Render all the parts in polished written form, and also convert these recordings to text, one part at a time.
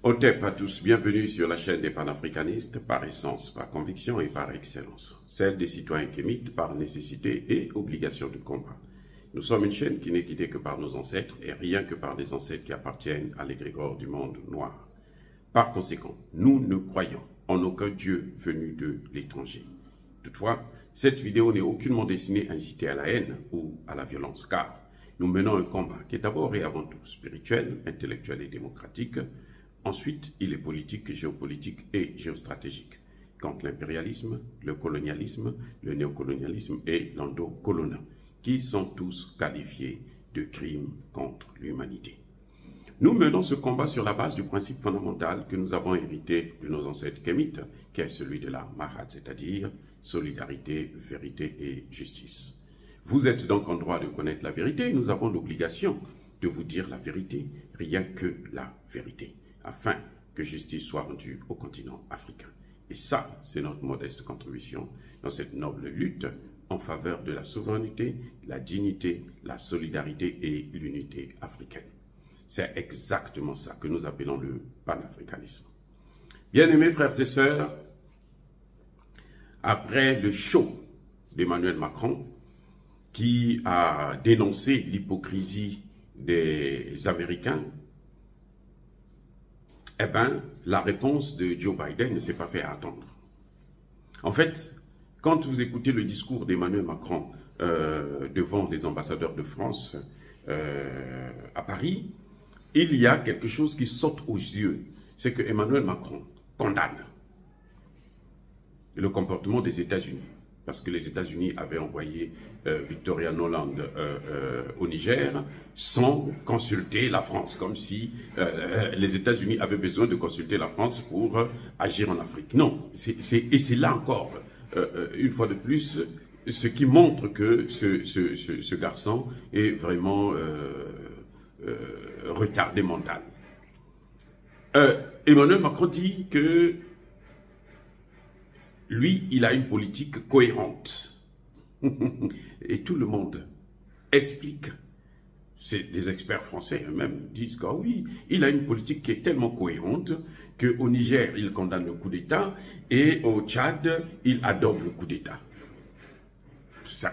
Otep à tous, bienvenue sur la chaîne des panafricanistes par essence, par conviction et par excellence. Celle des citoyens kémites par nécessité et obligation de combat. Nous sommes une chaîne qui n'est guidée que par nos ancêtres et rien que par des ancêtres qui appartiennent à l'égrégore du monde noir. Par conséquent, nous ne croyons en aucun Dieu venu de l'étranger. Toutefois, cette vidéo n'est aucunement destinée à inciter à la haine ou à la violence, car nous menons un combat qui est d'abord et avant tout spirituel, intellectuel et démocratique. Ensuite, il est politique, géopolitique et géostratégique, contre l'impérialisme, le colonialisme, le néocolonialisme et l'endocoloniat, qui sont tous qualifiés de crimes contre l'humanité. Nous menons ce combat sur la base du principe fondamental que nous avons hérité de nos ancêtres kémites, qui est celui de la Mahat, c'est-à-dire solidarité, vérité et justice. Vous êtes donc en droit de connaître la vérité et nous avons l'obligation de vous dire la vérité, rien que la vérité, afin que justice soit rendue au continent africain. Et ça, c'est notre modeste contribution dans cette noble lutte en faveur de la souveraineté, la dignité, la solidarité et l'unité africaine. C'est exactement ça que nous appelons le panafricanisme. Bien-aimés frères et sœurs, après le show d'Emmanuel Macron, qui a dénoncé l'hypocrisie des Américains, eh bien, la réponse de Joe Biden ne s'est pas fait attendre. En fait, quand vous écoutez le discours d'Emmanuel Macron devant les ambassadeurs de France à Paris, il y a quelque chose qui saute aux yeux. C'est que Emmanuel Macron condamne le comportement des États-Unis. Parce que les États-Unis avaient envoyé Victoria Nuland au Niger sans consulter la France, comme si les États-Unis avaient besoin de consulter la France pour agir en Afrique. Non, et c'est là encore, une fois de plus, ce qui montre que ce garçon est vraiment retardé mental. Emmanuel Macron dit que lui, il a une politique cohérente. Et tout le monde explique, c'est des experts français eux-mêmes disent que oui, il a une politique qui est tellement cohérente qu'au Niger, il condamne le coup d'État et au Tchad, il adopte le coup d'État.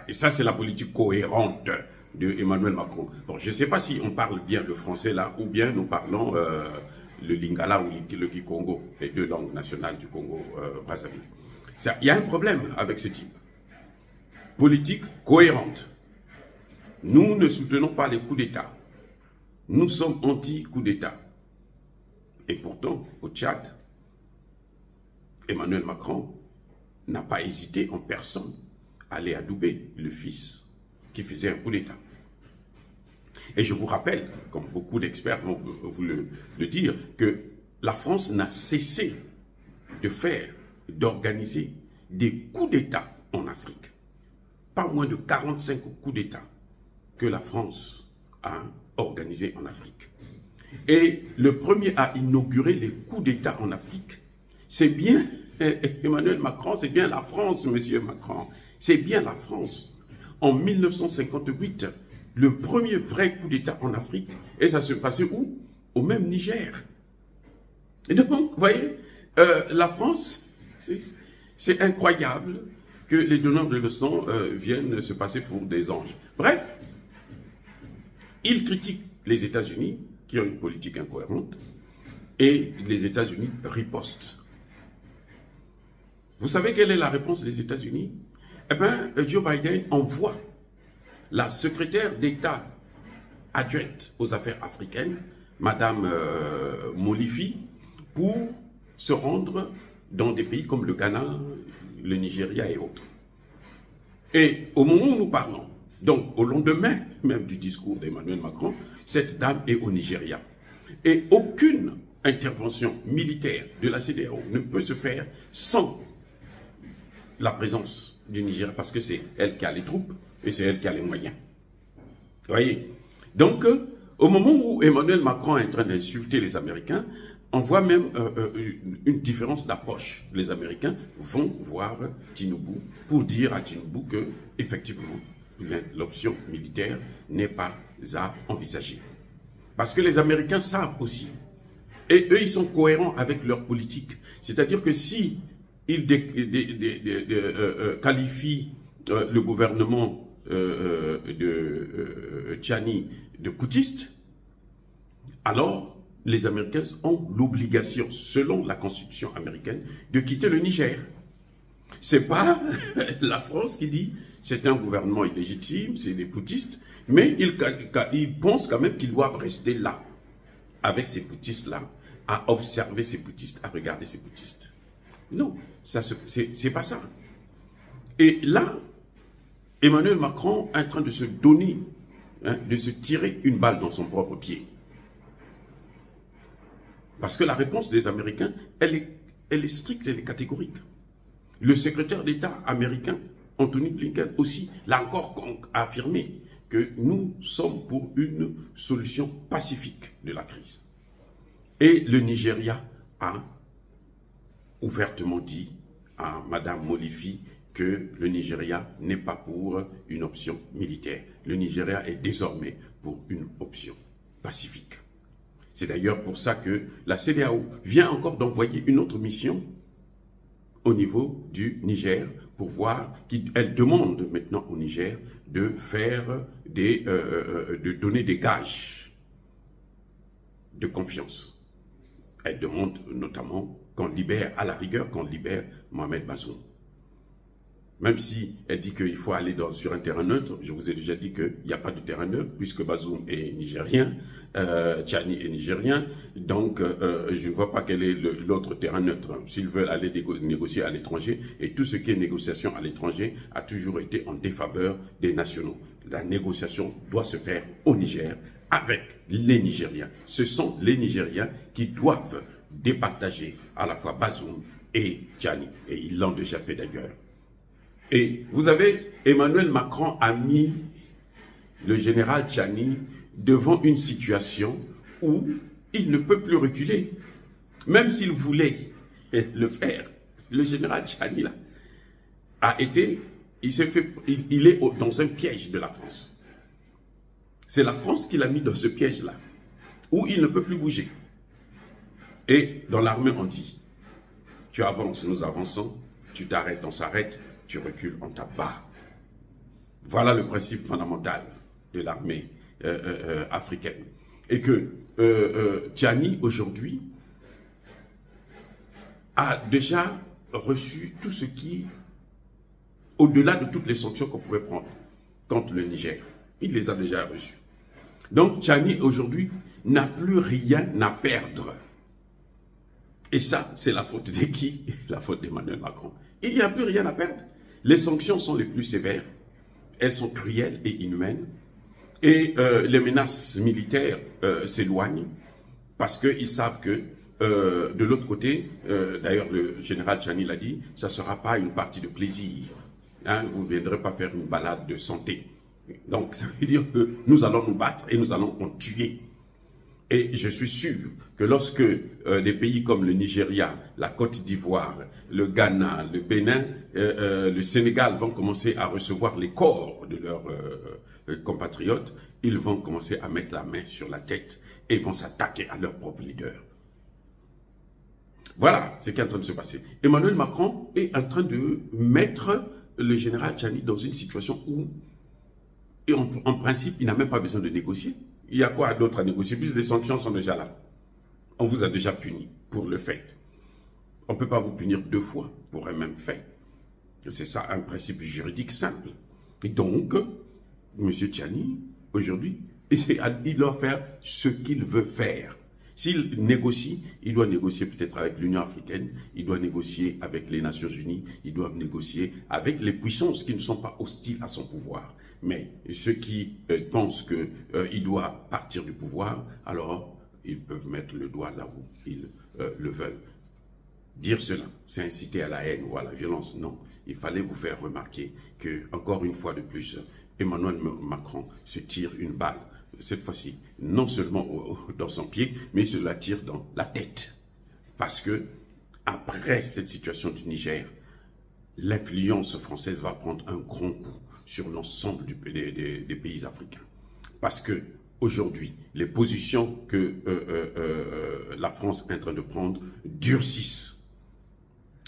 Et ça, c'est la politique cohérente de Emmanuel Macron. Bon, je ne sais pas si on parle bien le français là ou bien nous parlons le Lingala ou le Kikongo, les deux langues nationales du Congo-Brazzaville. Il y a un problème avec ce type. Politique cohérente. Nous ne soutenons pas les coups d'État. Nous sommes anti-coup d'État. Et pourtant, au Tchad, Emmanuel Macron n'a pas hésité en personne à aller adouber le fils qui faisait un coup d'État. Et je vous rappelle, comme beaucoup d'experts vont vous le dire, que la France n'a cessé de faire, d'organiser des coups d'État en Afrique. Pas moins de 45 coups d'État que la France a organisés en Afrique. Et le premier à inaugurer les coups d'État en Afrique, c'est bien Emmanuel Macron, c'est bien la France, monsieur Macron. C'est bien la France. En 1958, le premier vrai coup d'État en Afrique, et ça se passait où? Au même Niger. Et donc, vous voyez, la France, c'est incroyable que les donneurs de leçons viennent se passer pour des anges. Bref, il critique les États-Unis, qui ont une politique incohérente, et les États-Unis ripostent. Vous savez quelle est la réponse des États-Unis? Eh bien, Joe Biden envoie la secrétaire d'État adjointe aux affaires africaines, Madame Molifi, pour se rendre dans des pays comme le Ghana, le Nigeria et autres. Et au moment où nous parlons, donc au lendemain même du discours d'Emmanuel Macron, cette dame est au Nigeria. Et aucune intervention militaire de la CEDEAO ne peut se faire sans la présence du Nigeria, parce que c'est elle qui a les troupes et c'est elle qui a les moyens. Vous voyez? Donc, au moment où Emmanuel Macron est en train d'insulter les Américains, on voit même une différence d'approche. Les Américains vont voir Tinubu pour dire à Tinubu que, effectivement, l'option militaire n'est pas à envisager. Parce que les Américains savent aussi Et eux, ils sont cohérents avec leur politique. C'est-à-dire que si ils qualifient le gouvernement de Tchani de putschiste, alors les Américains ont l'obligation, selon la Constitution américaine, de quitter le Niger. C'est pas la France qui dit c'est un gouvernement illégitime, c'est des putschistes, mais ils pensent quand même qu'ils doivent rester là, avec ces putschistes-là, à observer ces putschistes, à regarder ces putschistes. Non, c'est pas ça. Et là, Emmanuel Macron est en train de se donner, de se tirer une balle dans son propre pied. Parce que la réponse des Américains, elle est stricte, elle est catégorique. Le secrétaire d'État américain, Anthony Blinken, aussi, l'a encore affirmé que nous sommes pour une solution pacifique de la crise. Et le Nigeria a ouvertement dit à Mme Molifi que le Nigeria n'est pas pour une option militaire. Le Nigeria est désormais pour une option pacifique. C'est d'ailleurs pour ça que la CEDEAO vient encore d'envoyer une autre mission au niveau du Niger pour voir qu'elle demande maintenant au Niger de faire de donner des gages de confiance. Elle demande notamment qu'on libère, à la rigueur, qu'on libère Mohamed Bazoum. Même si elle dit qu'il faut aller sur un terrain neutre, je vous ai déjà dit qu'il n'y a pas de terrain neutre, puisque Bazoum est nigérien, Tchani est nigérien, donc je ne vois pas quel est l'autre terrain neutre. S'ils veulent aller négocier à l'étranger, et tout ce qui est négociation à l'étranger a toujours été en défaveur des nationaux. La négociation doit se faire au Niger, avec les Nigériens. Ce sont les Nigériens qui doivent départager à la fois Bazoum et Tchani, et ils l'ont déjà fait d'ailleurs. Et vous avez, Emmanuel Macron a mis le général Tchani devant une situation où il ne peut plus reculer. Même s'il voulait le faire, le général Tchani là, il est dans un piège de la France. C'est la France qui l'a mis dans ce piège-là, où il ne peut plus bouger. Et dans l'armée, on dit, tu avances, nous avançons, tu t'arrêtes, on s'arrête, tu recules, on t'abat. Voilà le principe fondamental de l'armée africaine. Et que Tchani, aujourd'hui, a déjà reçu tout ce qui, au-delà de toutes les sanctions qu'on pouvait prendre contre le Niger, il les a déjà reçus. Donc Tchani, aujourd'hui, n'a plus rien à perdre. Et ça, c'est la faute de qui? La faute d'Emmanuel Macron. Il n'y a plus rien à perdre. Les sanctions sont les plus sévères, elles sont cruelles et inhumaines, et les menaces militaires s'éloignent parce qu'ils savent que de l'autre côté, d'ailleurs le général Tchani l'a dit, ça ne sera pas une partie de plaisir, hein, vous ne viendrez pas faire une balade de santé. Donc ça veut dire que nous allons nous battre et nous allons en tuer. Et je suis sûr que lorsque des pays comme le Nigeria, la Côte d'Ivoire, le Ghana, le Bénin, le Sénégal vont commencer à recevoir les corps de leurs compatriotes, ils vont commencer à mettre la main sur la tête et vont s'attaquer à leur propre leader. Voilà ce qui est en train de se passer. Emmanuel Macron est en train de mettre le général Tchani dans une situation où, en principe, il n'a même pas besoin de négocier. Il y a quoi d'autre à négocier? Puisque les sanctions sont déjà là. On vous a déjà puni pour le fait. On ne peut pas vous punir deux fois pour un même fait. C'est ça un principe juridique simple. Et donc, M. Tchani, aujourd'hui, il doit faire ce qu'il veut faire. S'il négocie, il doit négocier peut-être avec l'Union africaine, il doit négocier avec les Nations unies, il doit négocier avec les puissances qui ne sont pas hostiles à son pouvoir. Mais ceux qui pensent qu'il doit partir du pouvoir, alors ils peuvent mettre le doigt là où ils le veulent. Dire cela, c'est inciter à la haine ou à la violence. Non, il fallait vous faire remarquer que, encore une fois de plus, Emmanuel Macron se tire une balle. Cette fois-ci, non seulement dans son pied, mais il se la tire dans la tête. Parce que, après cette situation du Niger, l'influence française va prendre un grand coup sur l'ensemble des pays africains. Parce que aujourd'hui, les positions que la France est en train de prendre durcissent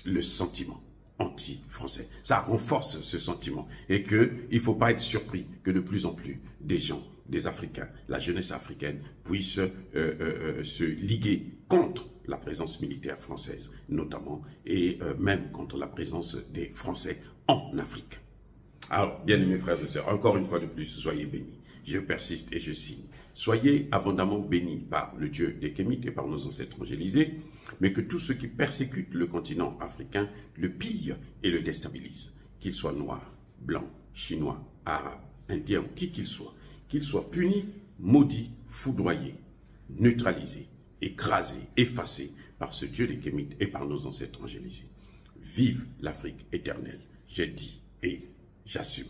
le sentiment anti-français. Ça renforce ce sentiment et qu'il ne faut pas être surpris que de plus en plus des gens, des Africains, la jeunesse africaine puisse se liguer contre la présence militaire française, notamment, et même contre la présence des Français en Afrique. Alors, bien aimés frères et sœurs, encore une fois de plus, soyez bénis. Je persiste et je signe. Soyez abondamment bénis par le Dieu des Kémites et par nos ancêtres angélisés, mais que tous ceux qui persécutent le continent africain le pillent et le déstabilisent, qu'ils soient noirs, blancs, chinois, arabes, indiens ou qui qu'ils soient punis, maudits, foudroyés, neutralisés, écrasés, effacés par ce Dieu des Kémites et par nos ancêtres angélisés. Vive l'Afrique éternelle, j'ai dit et j'assume.